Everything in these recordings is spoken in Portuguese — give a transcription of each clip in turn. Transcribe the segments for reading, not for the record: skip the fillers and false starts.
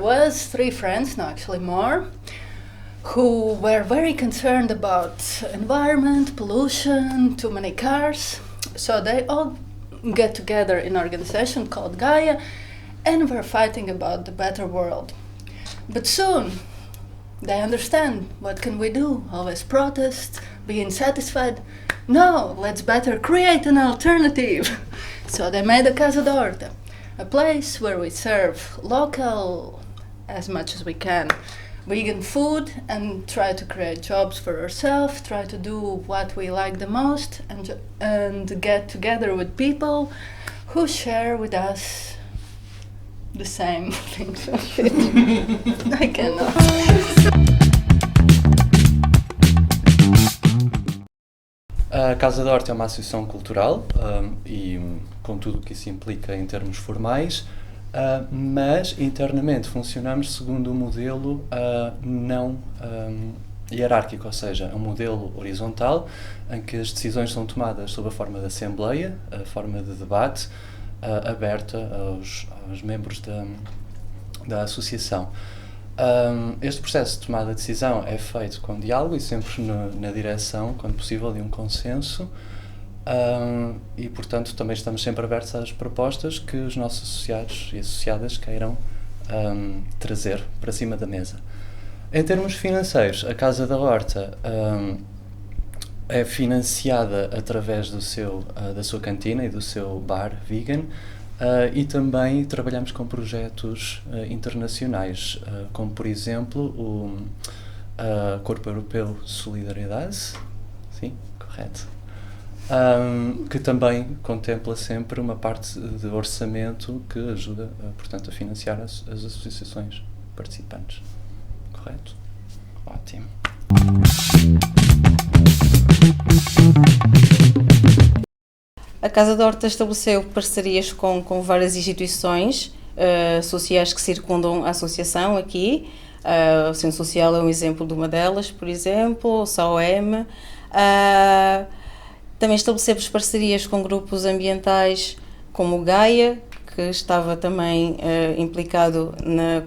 was 3 friends, no, actually more, who were very concerned about environment, pollution, too many cars. So they all get together in an organization called Gaia, and were fighting about the better world. But soon they understand, what can we do? Always protest, be insatisfied? No, let's better create an alternative. So they made a Casa d'Horta, a place where we serve local, as much as we can, vegan food, and try to create jobs for ourselves, try to do what we like the most, and get together with people who share with us the same things. I cannot. A Casa d'Horta é uma associação cultural e com tudo o que isso implica em termos formais, mas internamente funcionamos segundo um modelo não hierárquico, ou seja, é um modelo horizontal em que as decisões são tomadas sob a forma de assembleia, a forma de debate aberta aos membros da associação. Este processo de tomada de decisão é feito com diálogo e sempre na direção, quando possível, de um consenso, e portanto também estamos sempre abertos às propostas que os nossos associados e associadas queiram trazer para cima da mesa. Em termos financeiros, a Casa d'Horta é financiada através da sua cantina e do seu bar vegan, e também trabalhamos com projetos internacionais, como por exemplo o Corpo Europeu de Solidariedade, sim, correto, que também contempla sempre uma parte de orçamento que ajuda, portanto, a financiar as associações participantes. Correto? Ótimo. A Casa d'Horta estabeleceu parcerias com várias instituições sociais que circundam a associação aqui. O Centro Social é um exemplo de uma delas, por exemplo, o SAOM. Também estabelecemos parcerias com grupos ambientais como o Gaia, que estava também implicado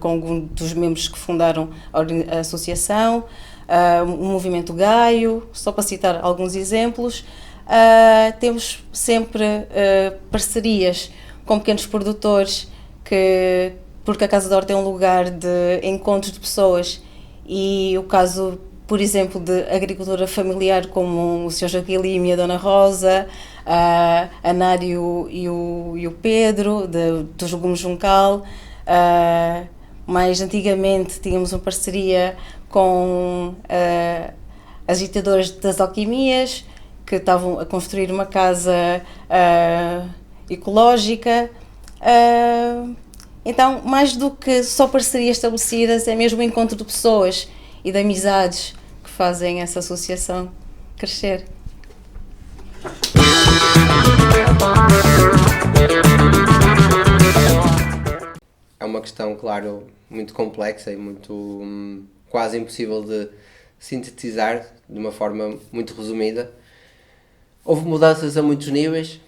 com algum dos membros que fundaram a associação, o Movimento Gaio, só para citar alguns exemplos. Temos sempre parcerias com pequenos produtores, porque a Casa d'Horta é um lugar de encontros de pessoas, e o caso, por exemplo, de agricultura familiar como o Sr. Jaquilim e a Dona Rosa, a Nário e o Pedro, dos Legumes Juncal. Mais antigamente tínhamos uma parceria com as agitadoras das alquimias, que estavam a construir uma casa ecológica. Então, mais do que só parcerias estabelecidas, é mesmo o encontro de pessoas e de amizades que fazem essa associação crescer. É uma questão, claro, muito complexa e muito quase impossível de sintetizar de uma forma muito resumida. Houve mudanças a muitos níveis,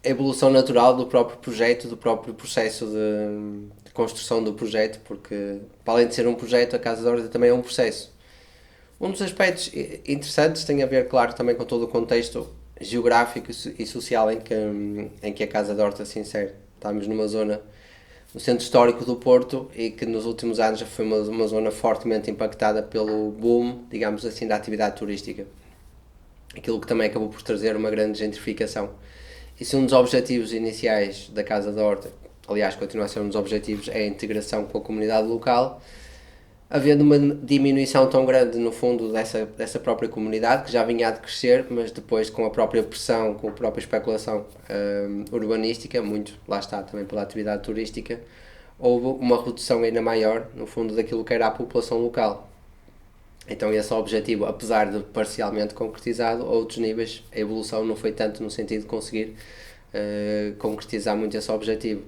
a evolução natural do próprio projeto, do próprio processo de construção do projeto, porque para além de ser um projeto, a Casa d'Horta também é um processo. Um dos aspectos interessantes tem a ver, claro, também com todo o contexto geográfico e social em que a Casa d'Horta se insere. Estamos numa zona, no centro histórico do Porto, e que nos últimos anos já foi uma zona fortemente impactada pelo boom, digamos assim, da atividade turística. Aquilo que também acabou por trazer uma grande gentrificação. E se um dos objetivos iniciais da Casa d'Horta, aliás, continua a ser um dos objetivos, é a integração com a comunidade local, havendo uma diminuição tão grande, no fundo, dessa própria comunidade, que já vinha a crescer, mas depois, com a própria pressão, com a própria especulação urbanística, muito, lá está, também pela atividade turística, houve uma redução ainda maior, no fundo, daquilo que era a população local. Então esse é o objetivo, apesar de parcialmente concretizado, a outros níveis a evolução não foi tanto no sentido de conseguir concretizar muito esse objetivo.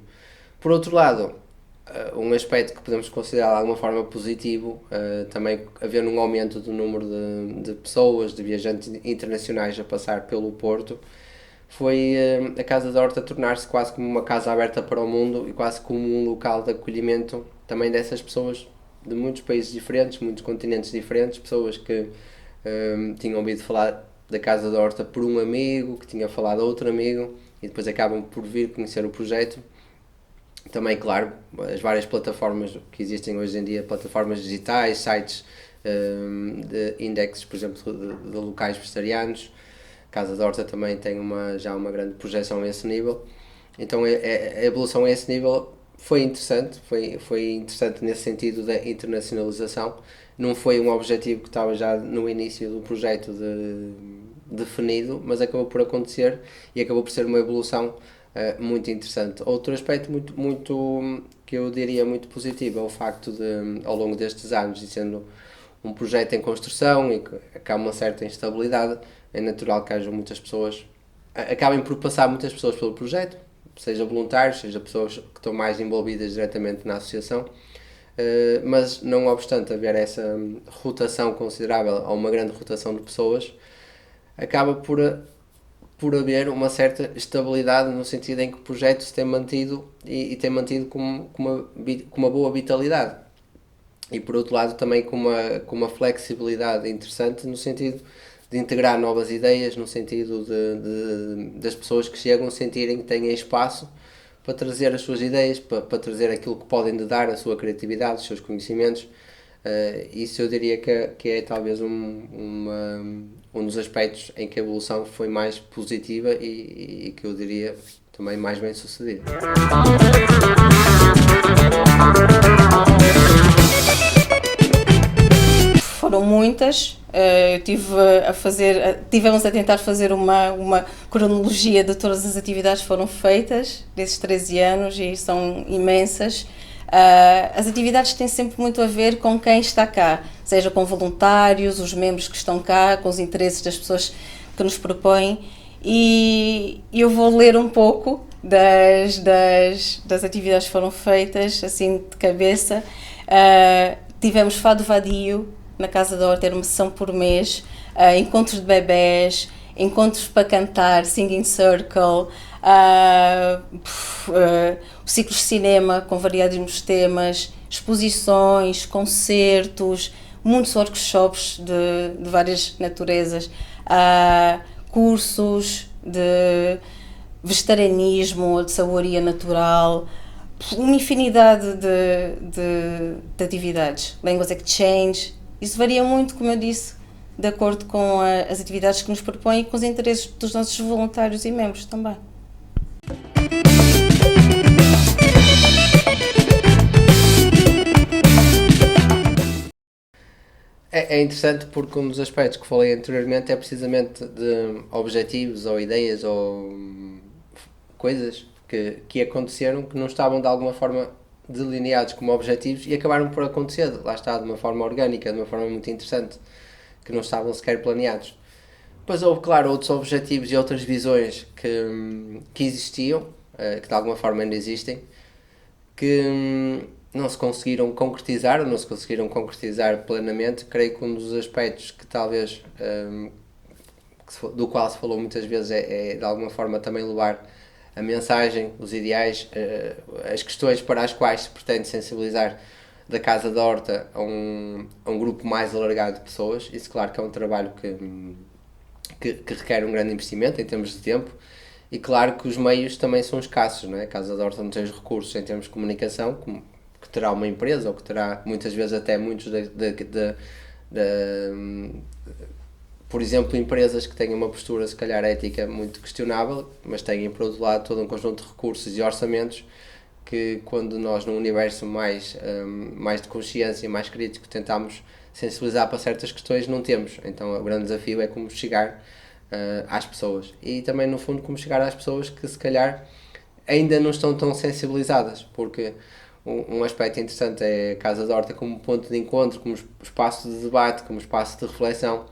Por outro lado, um aspecto que podemos considerar de alguma forma positivo, também haver um aumento do número de pessoas, de viajantes internacionais a passar pelo Porto, foi a Casa da Horta tornar-se quase como uma casa aberta para o mundo e quase como um local de acolhimento também dessas pessoas de muitos países diferentes, muitos continentes diferentes, pessoas que tinham ouvido falar da Casa da Horta por um amigo, que tinha falado a outro amigo e depois acabam por vir conhecer o projeto. Também, claro, as várias plataformas que existem hoje em dia, plataformas digitais, sites de indexes, por exemplo, de locais vegetarianos. A Casa da Horta também tem já uma grande projeção a esse nível. Então a evolução a esse nível foi interessante, foi interessante nesse sentido da internacionalização. Não foi um objetivo que estava já no início do projeto definido, mas acabou por acontecer e acabou por ser uma evolução muito interessante. Outro aspecto muito que eu diria muito positivo é o facto de, ao longo destes anos, e sendo um projeto em construção e que há uma certa instabilidade, é natural que haja muitas pessoas, acabem por passar muitas pessoas pelo projeto, seja voluntários, seja pessoas que estão mais envolvidas diretamente na associação, mas não obstante haver essa rotação considerável, ou uma grande rotação de pessoas, acaba por haver uma certa estabilidade no sentido em que o projeto se tem mantido e tem mantido com uma boa vitalidade. E por outro lado também com uma flexibilidade interessante no sentido de integrar novas ideias, no sentido das pessoas que chegam sentirem que têm espaço para trazer as suas ideias, para trazer aquilo que podem dar, a sua criatividade, os seus conhecimentos. Isso eu diria que é talvez um dos aspectos em que a evolução foi mais positiva e que eu diria também mais bem sucedida. Foram muitas, tivemos a tentar fazer uma cronologia de todas as atividades que foram feitas desses 13 anos e são imensas. As atividades têm sempre muito a ver com quem está cá, seja com voluntários, os membros que estão cá, com os interesses das pessoas que nos propõem, e eu vou ler um pouco das atividades que foram feitas, assim de cabeça. Tivemos Fado Vadio na Casa da Horta, era uma sessão por mês, encontros de bebés, encontros para cantar, singing circle, ciclos de cinema com variados temas, exposições, concertos, muitos workshops de várias naturezas, cursos de vegetarianismo, de saboria natural, uma infinidade de atividades, language exchange. Isso varia muito, como eu disse, de acordo com as atividades que nos propõem e com os interesses dos nossos voluntários e membros também. É interessante porque um dos aspectos que falei anteriormente é precisamente de objetivos ou ideias ou coisas que aconteceram que não estavam de alguma forma delineados como objetivos e acabaram por acontecer, lá está, de uma forma orgânica, de uma forma muito interessante, que não estavam sequer planeados. Depois houve, claro, outros objetivos e outras visões que existiam, que de alguma forma ainda existem, que não se conseguiram concretizar ou não se conseguiram concretizar plenamente. Creio que um dos aspectos que talvez, do qual se falou muitas vezes, é de alguma forma também levar a mensagem, os ideais, as questões para as quais se pretende sensibilizar da Casa da Horta a um grupo mais alargado de pessoas. Isso, claro, que é um trabalho que requer um grande investimento em termos de tempo e, claro, que os meios também são escassos, não é? A Casa da Horta não tem os recursos em termos de comunicação que terá uma empresa ou que terá muitas vezes até muitos por exemplo, empresas que têm uma postura se calhar ética muito questionável, mas têm por outro lado todo um conjunto de recursos e orçamentos que, quando nós num universo mais de consciência, mais crítico, tentamos sensibilizar para certas questões, não temos. Então o grande desafio é como chegar às pessoas e também no fundo como chegar às pessoas que se calhar ainda não estão tão sensibilizadas, porque um aspecto interessante é a Casa da Horta como ponto de encontro, como espaço de debate, como espaço de reflexão,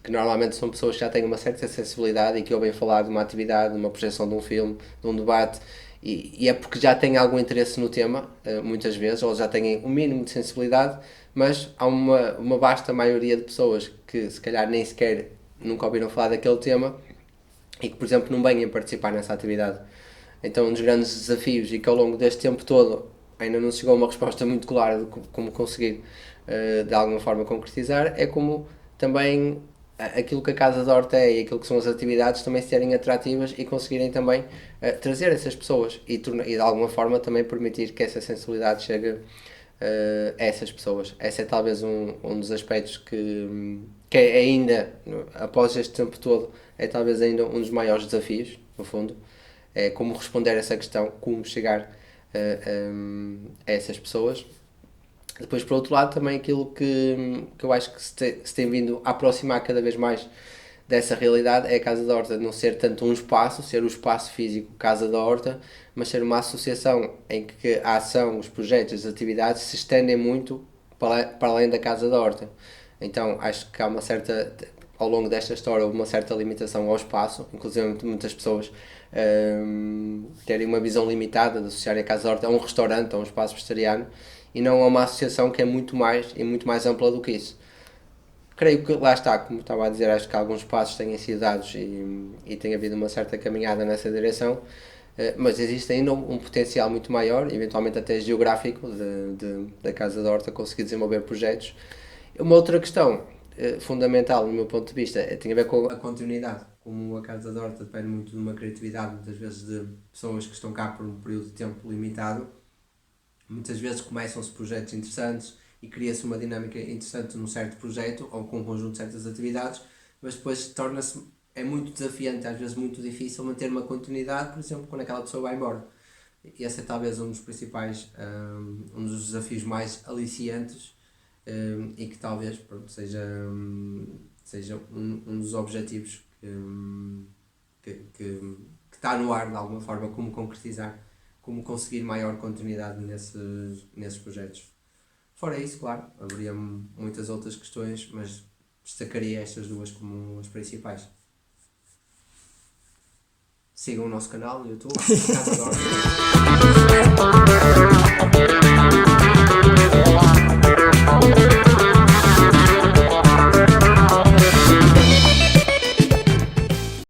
que normalmente são pessoas que já têm uma certa sensibilidade e que ouvem falar de uma atividade, de uma projeção de um filme, de um debate, e é porque já têm algum interesse no tema, muitas vezes, ou já têm um mínimo de sensibilidade, mas há uma vasta maioria de pessoas que se calhar nem sequer nunca ouviram falar daquele tema e que, por exemplo, não venham participar nessa atividade. Então, um dos grandes desafios, e que ao longo deste tempo todo ainda não se chegou a uma resposta muito clara de como conseguir de alguma forma concretizar, é como também aquilo que a Casa da Horta é e aquilo que são as atividades também serem atrativas e conseguirem também trazer essas pessoas e de alguma forma também permitir que essa sensibilidade chegue a essas pessoas. Esse é talvez um dos aspectos que é ainda, após este tempo todo, é talvez ainda um dos maiores desafios, no fundo, é como responder a essa questão, como chegar a essas pessoas. Depois, por outro lado, também aquilo que eu acho que se tem vindo a aproximar cada vez mais dessa realidade é a Casa da Horta não ser tanto um espaço, ser o espaço físico Casa da Horta, mas ser uma associação em que a ação, os projetos, as atividades se estendem muito para além da Casa da Horta. Então, acho que há uma certa, ao longo desta história, houve uma certa limitação ao espaço, inclusive muitas pessoas terem uma visão limitada de associar a Casa da Horta a um restaurante, a um espaço vegetariano, e não a uma associação que é muito mais ampla do que isso. Creio que lá está, como estava a dizer, acho que alguns passos têm sido dados e tem havido uma certa caminhada nessa direção, mas existe ainda um potencial muito maior, eventualmente até geográfico, da Casa da Horta conseguir desenvolver projetos. Uma outra questão fundamental, no meu ponto de vista, tem a ver com a continuidade. Como a Casa da Horta depende muito de uma criatividade, muitas vezes de pessoas que estão cá por um período de tempo limitado, muitas vezes começam-se projetos interessantes e cria-se uma dinâmica interessante num certo projeto ou com um conjunto de certas atividades, mas depois torna-se, é muito desafiante, às vezes muito difícil manter uma continuidade, por exemplo, quando aquela pessoa vai embora. E esse é talvez um dos principais, um dos desafios mais aliciantes e que talvez pronto, seja um dos objetivos que está no ar de alguma forma, como concretizar, como conseguir maior continuidade nesses projetos. Fora isso, claro, haveria muitas outras questões, mas destacaria estas duas como as principais. Sigam o nosso canal no YouTube, Casa da Horta.